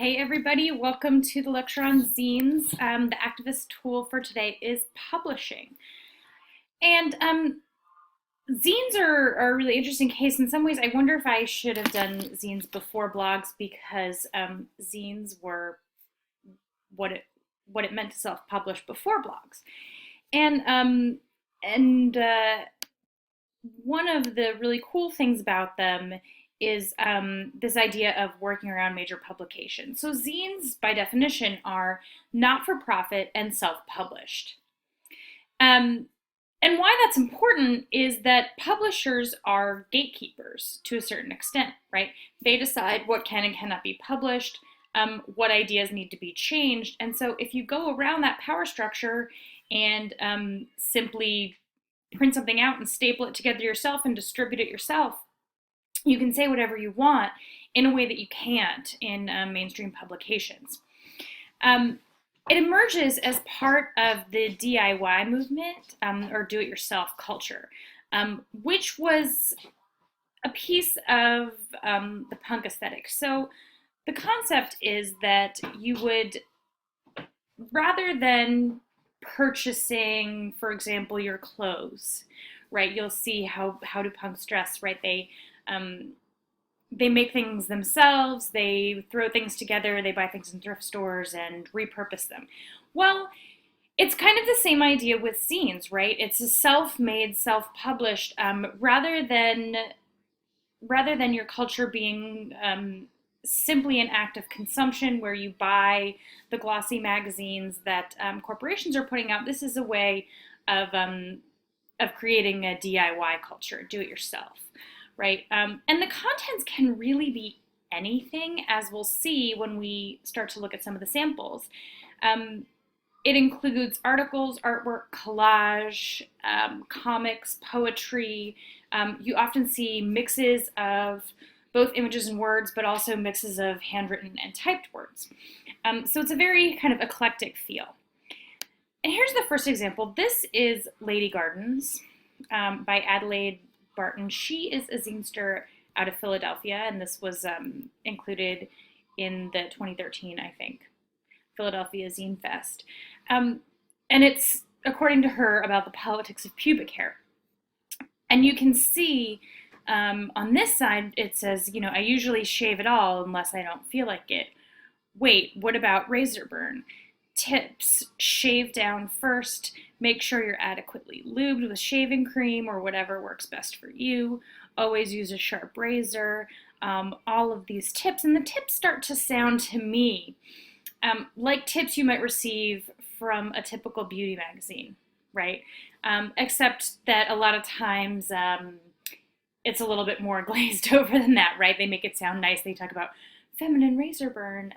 Hey everybody, welcome to the lecture on zines. The activist tool for today is publishing. And zines are a really interesting case. In some ways, I wonder if I should have done zines before blogs because zines were what it meant to self-publish before blogs. And one of the really cool things about them is this idea of working around major publications. So zines, by definition, are not-for-profit and self-published. Um, and why that's important is that publishers are gatekeepers to a certain extent, right? They decide what can and cannot be published, what ideas need to be changed. And so if you go around that power structure and simply print something out and staple it together yourself and distribute it yourself, you can say whatever you want in a way that you can't in mainstream publications. It emerges as part of the DIY movement, or do-it-yourself culture, which was a piece of the punk aesthetic. So the concept is that you would, rather than purchasing, for example, your clothes, right? You'll see how do punks dress, right? They make things themselves, they throw things together, they buy things in thrift stores and repurpose them. Well, it's kind of the same idea with zines, right? It's a self-made, self-published, rather than your culture being simply an act of consumption where you buy the glossy magazines that corporations are putting out. This is a way of creating a DIY culture, do it yourself, right? And the contents can really be anything, as we'll see when we start to look at some of the samples. It includes articles, artwork, collage, comics, poetry. You often see mixes of both images and words, but also mixes of handwritten and typed words. So it's a very kind of eclectic feel. And here's the first example. This is Lady Gardens by Adelaide Barton. She is a zinester out of Philadelphia, and this was included in the 2013, I think, Philadelphia Zine Fest. And it's, according to her, about the politics of pubic hair. And you can see on this side, it says, I usually shave it all unless I don't feel like it. Wait, what about razor burn? Tips: shave down first, make sure you're adequately lubed with shaving cream or whatever works best for you. Always use a sharp razor. All of these tips, and the tips start to sound to me like tips you might receive from a typical beauty magazine, right? Except that a lot of times it's a little bit more glazed over than that, right? They make it sound nice. They talk about feminine razor burn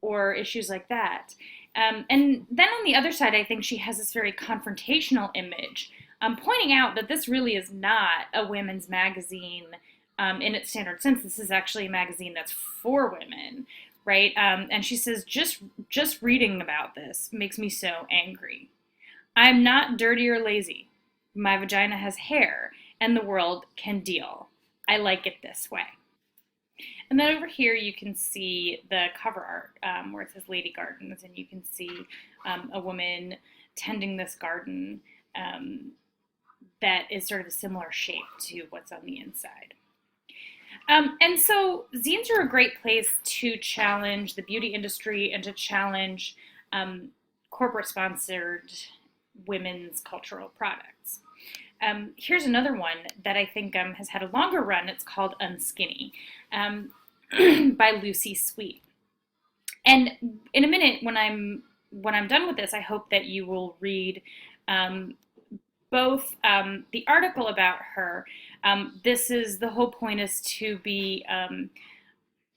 or issues like that. And then on the other side, I think she has this very confrontational image, pointing out that this really is not a women's magazine in its standard sense. This is actually a magazine that's for women, right? And she says, just reading about this makes me so angry. I'm not dirty or lazy. My vagina has hair, and the world can deal. I like it this way. And then over here you can see the cover art where it says Lady Gardens, and you can see a woman tending this garden that is sort of a similar shape to what's on the inside. And so zines are a great place to challenge the beauty industry and to challenge corporate-sponsored women's cultural products. Here's another one that I think has had a longer run. It's called Unskinny by Lucy Sweet. And in a minute, when I'm done with this, I hope that you will read both the article about her. The whole point is to be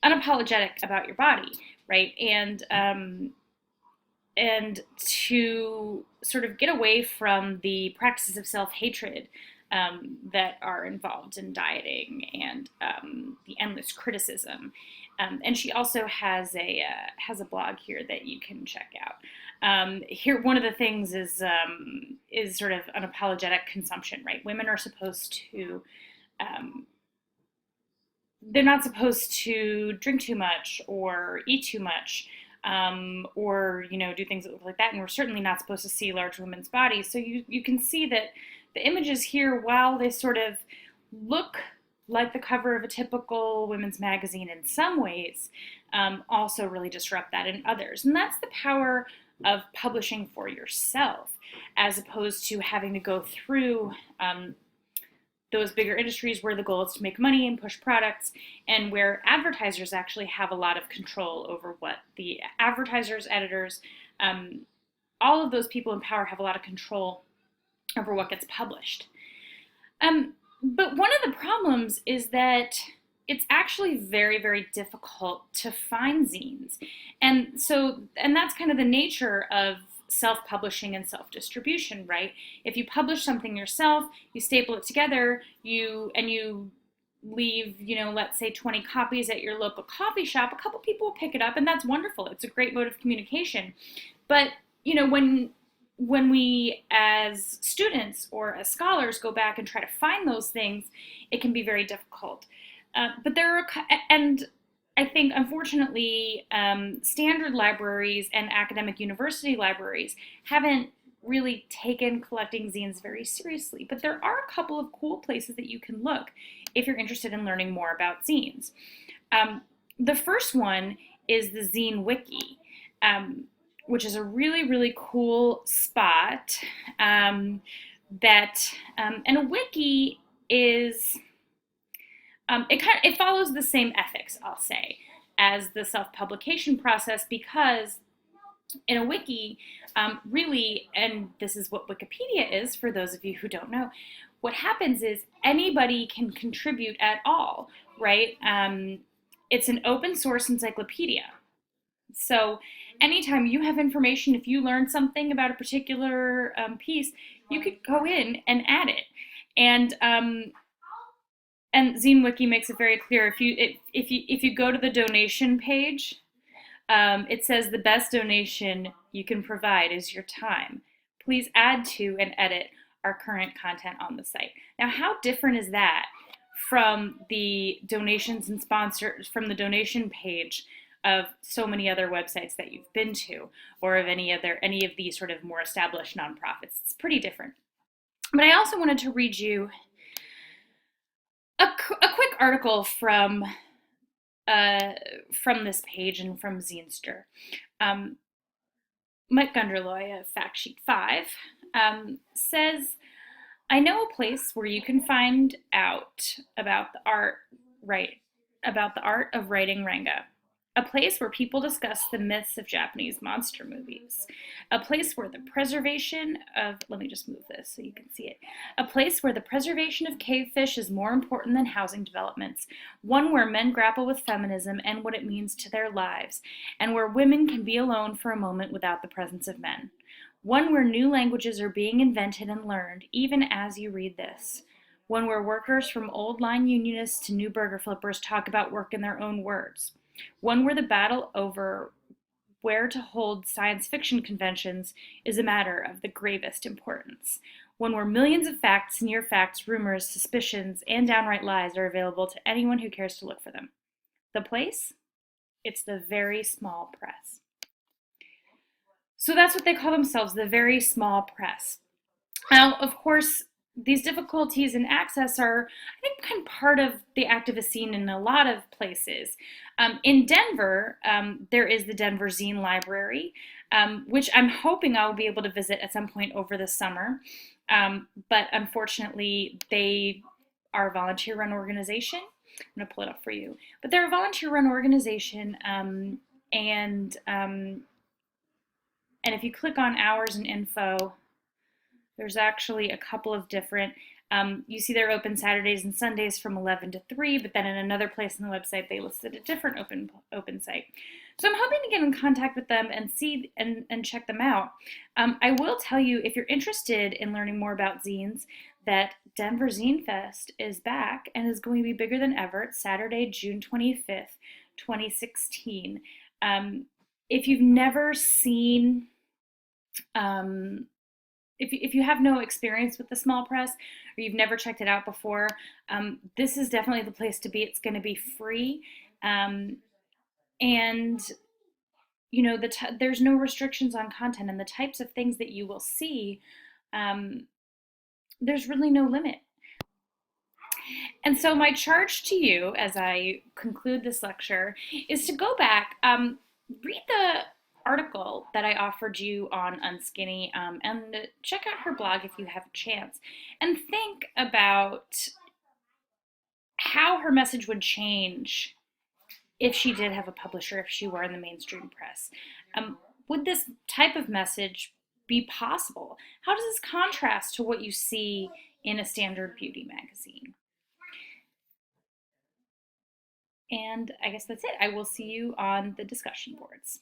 unapologetic about your body, right? And to sort of get away from the practices of self-hatred that are involved in dieting and the endless criticism. And she also has a blog here that you can check out. Here, one of the things is sort of unapologetic consumption, right? Women are supposed to they're not supposed to drink too much or eat too much, or do things that look like that. And we're certainly not supposed to see large women's bodies. So you can see that the images here, while they sort of look like the cover of a typical women's magazine in some ways, also really disrupt that in others. And that's the power of publishing for yourself, as opposed to having to go through those bigger industries where the goal is to make money and push products, and where advertisers actually have a lot of control over what the advertisers, editors, all of those people in power have a lot of control over what gets published. But one of the problems is that it's actually very, very difficult to find zines. And that's kind of the nature of self-publishing and self-distribution, right? If you publish something yourself, you staple it together, you leave, let's say 20 copies at your local coffee shop, a couple people will pick it up, and that's wonderful. It's a great mode of communication. But, when we as students or as scholars go back and try to find those things, it can be very difficult. But and I think, unfortunately, standard libraries and academic university libraries haven't really taken collecting zines very seriously. But there are a couple of cool places that you can look if you're interested in learning more about zines. The first one is the Zine Wiki, which is a really, really cool spot. And a wiki is, it follows the same ethics, I'll say, as the self-publication process, because in a wiki, really, and this is what Wikipedia is for those of you who don't know, what happens is anybody can contribute at all, right? It's an open source encyclopedia. So anytime you have information, if you learn something about a particular piece, you could go in and add it. And Zine Wiki makes it very clear. If you go to the donation page, it says the best donation you can provide is your time. Please add to and edit our current content on the site. Now, how different is that from the donations and sponsors, from the donation page of so many other websites that you've been to, or of any of these sort of more established nonprofits? It's pretty different. But I also wanted to read you a quick article from this page and from Zinester. Mike Gunderloy of Fact Sheet 5 says, "I know a place where you can find out about the art of writing manga. A place where people discuss the myths of Japanese monster movies. A place where the preservation of," let me just move this so you can see it. "A place where the preservation of cave fish is more important than housing developments. One where men grapple with feminism and what it means to their lives, and where women can be alone for a moment without the presence of men. One where new languages are being invented and learned, even as you read this. One where workers from old line unionists to new burger flippers talk about work in their own words. One where the battle over where to hold science fiction conventions is a matter of the gravest importance. One where millions of facts, near facts, rumors, suspicions, and downright lies are available to anyone who cares to look for them. The place? It's the Very Small Press." So that's what they call themselves, the Very Small Press. Now, of course, these difficulties in access are, I think, kind of part of the activist scene in a lot of places. In Denver, there is the Denver Zine Library, which I'm hoping I'll be able to visit at some point over the summer. But unfortunately, they are a volunteer-run organization. I'm going to pull it up for you. But they're a volunteer-run organization, and if you click on hours and info, there's actually a couple of different, you see they're open Saturdays and Sundays from 11 to 3, but then in another place on the website, they listed a different open site. So I'm hoping to get in contact with them and see and check them out. I will tell you, if you're interested in learning more about zines, that Denver Zine Fest is back and is going to be bigger than ever. It's Saturday, June 25th, 2016. If you've never seen if you have no experience with the small press or you've never checked it out before, this is definitely the place to be. It's going to be free. Um, and there's no restrictions on content, and the types of things that you will see, um, there's really no limit. And so my charge to you as I conclude this lecture is to go back, read the article that I offered you on Unskinny, and check out her blog if you have a chance, and think about how her message would change if she did have a publisher, if she were in the mainstream press. Would this type of message be possible? How does this contrast to what you see in a standard beauty magazine? And I guess that's it. I will see you on the discussion boards.